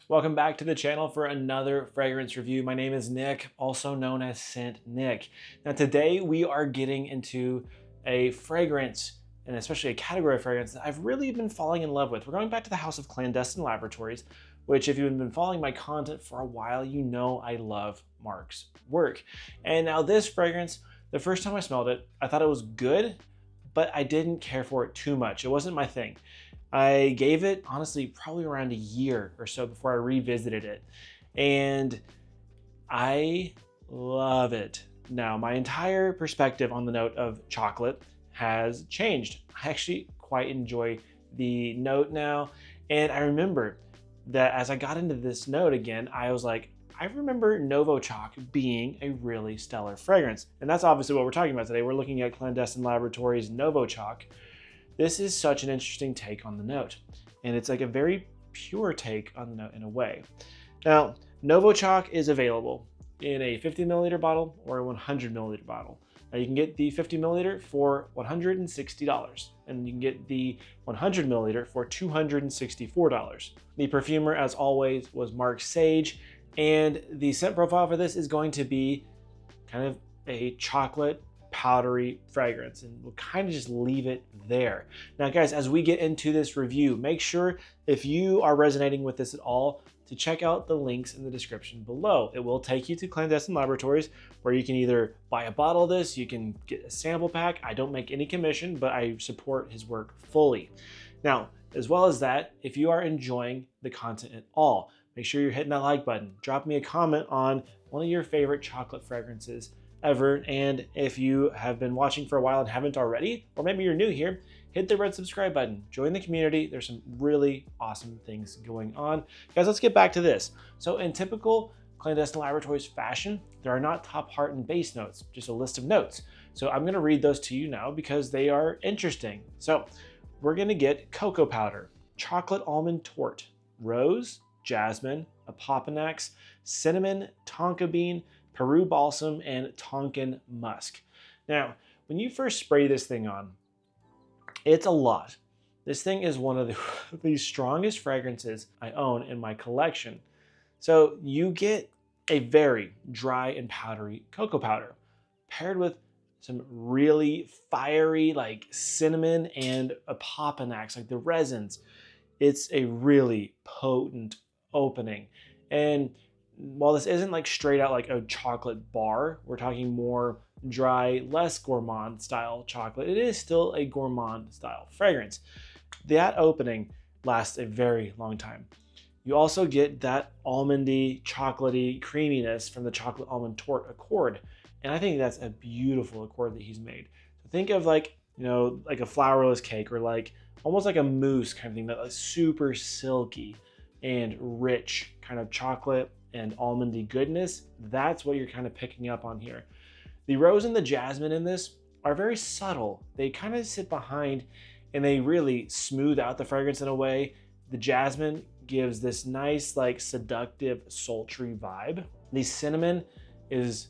Welcome back to the channel for another fragrance review. My name is Nick, also known as Scent Nick. Now today we are getting into a fragrance, and especially a category of fragrance that I've really been falling in love with. We're going back to the house of Clandestine Laboratories, which if you've been following my content for a while, you know I love Mark's work. And now this fragrance, the first time I smelled it, I thought it was good, but I didn't care for it too much. It wasn't my thing. I gave it, honestly, probably around a year or so before I revisited it. And I love it. Now, my entire perspective on the note of chocolate has changed. I actually quite enjoy the note now. And I remember that as I got into this note again, I was like, I remember Novochoc being a really stellar fragrance. And that's obviously what we're talking about today. We're looking at Clandestine Laboratories Novochoc. This is such an interesting take on the note, and it's like a very pure take on the note in a way. Now, Novochoc is available in a 50 milliliter bottle or a 100 milliliter bottle. Now you can get the 50 milliliter for $160, and you can get the 100 milliliter for $264. The perfumer, as always, was Mark Sage, and the scent profile for this is going to be kind of a chocolate powdery fragrance, and we'll kind of just leave it there. Now guys, as we get into this review, make sure if you are resonating with this at all to check out the links in the description below. It will take you to Clandestine Laboratories where you can either buy a bottle of this, you can get a sample pack. I don't make any commission, but I support his work fully. Now, as well as that, if you are enjoying the content at all, make sure you're hitting that like button. Drop me a comment on one of your favorite chocolate fragrances ever, and if you have been watching for a while and haven't already, or maybe you're new here, hit the red subscribe button, join the community. There's some really awesome things going on. Guys, let's get back to this. So in typical Clandestine Laboratories fashion, there are not top, heart, and base notes, just a list of notes. So I'm gonna read those to you now because they are interesting. So we're gonna get cocoa powder, chocolate almond tort, rose, jasmine, opoponax, cinnamon, tonka bean, Peru balsam, and Tonkin musk. Now, when you first spray this thing on, it's a lot. This thing is one of the strongest fragrances I own in my collection. So you get a very dry and powdery cocoa powder paired with some really fiery like cinnamon and opoponax, like the resins. It's a really potent opening. And while this isn't like straight out like a chocolate bar, we're talking more dry, less gourmand style chocolate. It is still a gourmand style fragrance. That opening lasts a very long time. You also get that almondy, chocolatey creaminess from the chocolate almond tort accord. And I think that's a beautiful accord that he's made. So think of like, like a flourless cake or like almost like a mousse kind of thing, that like super silky and rich kind of chocolate and almondy goodness. That's what you're kind of picking up on here. The rose and the jasmine in this are very subtle. They kind of sit behind and they really smooth out the fragrance in a way. The jasmine gives this nice, like seductive, sultry vibe. The cinnamon is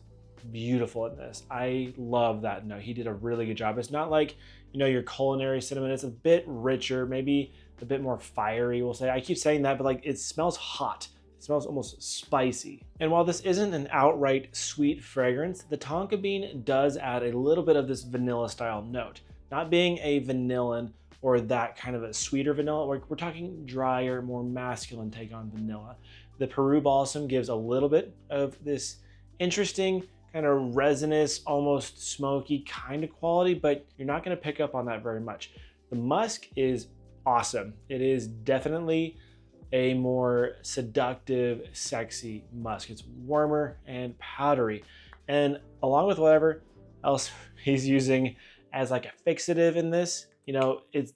beautiful in this. I love that note. He did a really good job. It's not like, your culinary cinnamon. It's a bit richer, maybe a bit more fiery, we'll say. I keep saying that, but like it smells hot. It smells almost spicy. And while this isn't an outright sweet fragrance, the tonka bean does add a little bit of this vanilla style note. Not being a vanillin or that kind of a sweeter vanilla, we're talking drier, more masculine take on vanilla. The Peru balsam gives a little bit of this interesting kind of resinous, almost smoky kind of quality, but you're not gonna pick up on that very much. The musk is awesome. It is definitely a more seductive, sexy musk. It's warmer and powdery. And along with whatever else he's using as like a fixative in this,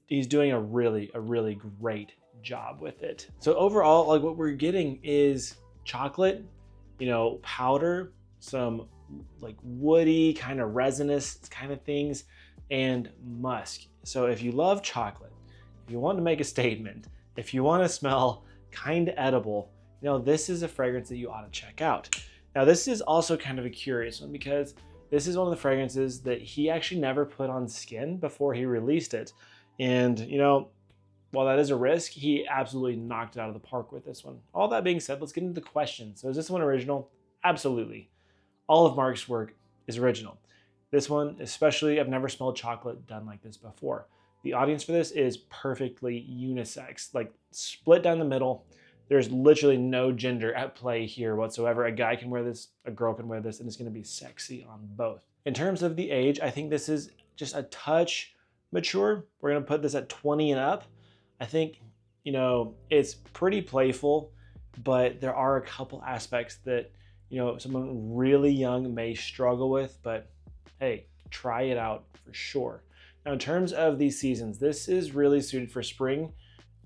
he's doing a really great job with it. So overall, like what we're getting is chocolate, powder, some like woody kind of resinous kind of things, and musk. So if you love chocolate, if you want to make a statement, if you want to smell kind of edible, this is a fragrance that you ought to check out. Now this is also kind of a curious one because this is one of the fragrances that he actually never put on skin before he released it. And while that is a risk, he absolutely knocked it out of the park with this one. All that being said, let's get into the question. So is this one original? Absolutely. All of Mark's work is original. This one, especially, I've never smelled chocolate done like this before. The audience for this is perfectly unisex, like split down the middle. There's literally no gender at play here whatsoever. A guy can wear this, a girl can wear this, and it's gonna be sexy on both. In terms of the age, I think this is just a touch mature. We're gonna put this at 20 and up. I think, you know, it's pretty playful, but there are a couple aspects that, you know, someone really young may struggle with, but hey, try it out for sure. Now, in terms of these seasons, this is really suited for spring,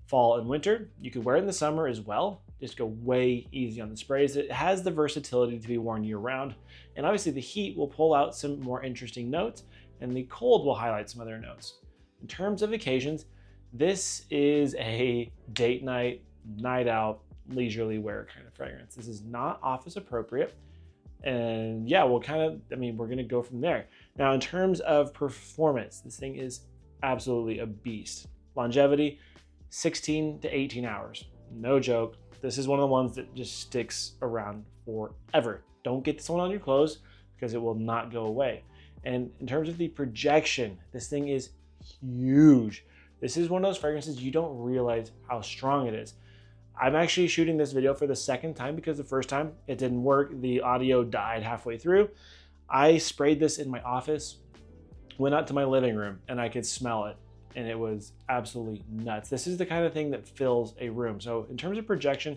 fall, and winter. You could wear it in the summer as well. Just go way easy on the sprays. It has the versatility to be worn year round. And obviously the heat will pull out some more interesting notes and the cold will highlight some other notes. In terms of occasions, this is a date night, night out, leisurely wear kind of fragrance. This is not office appropriate. And yeah, we're gonna go from there. Now, in terms of performance, this thing is absolutely a beast. Longevity, 16 to 18 hours. No joke. This is one of the ones that just sticks around forever. Don't get this one on your clothes because it will not go away. And in terms of the projection, this thing is huge. This is one of those fragrances you don't realize how strong it is. I'm actually shooting this video for the second time because the first time it didn't work. The audio died halfway through. I sprayed this in my office, went out to my living room, and I could smell it. And it was absolutely nuts. This is the kind of thing that fills a room. So in terms of projection,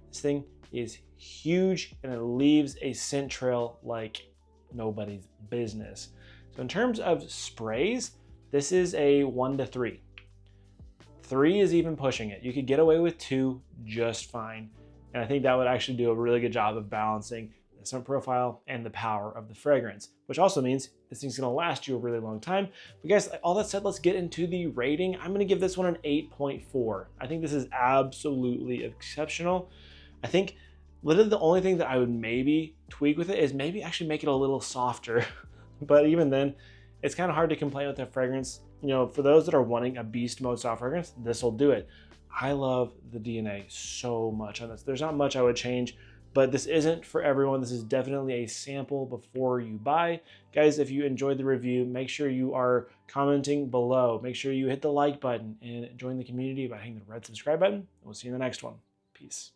this thing is huge and it leaves a scent trail like nobody's business. So in terms of sprays, this is a 1 to 3. 3 is even pushing it. You could get away with 2 just fine. And I think that would actually do a really good job of balancing the scent profile and the power of the fragrance, which also means this thing's gonna last you a really long time. But guys, all that said, let's get into the rating. I'm gonna give this one an 8.4. I think this is absolutely exceptional. I think literally the only thing that I would maybe tweak with it is maybe actually make it a little softer. But even then, it's kind of hard to complain with that fragrance. You know, for those that are wanting a beast mode soft fragrance, this will do it. I love the DNA so much on this. There's not much I would change, but this isn't for everyone. This is definitely a sample before you buy. Guys, if you enjoyed the review, make sure you are commenting below. Make sure you hit the like button and join the community by hitting the red subscribe button. We'll see you in the next one. Peace.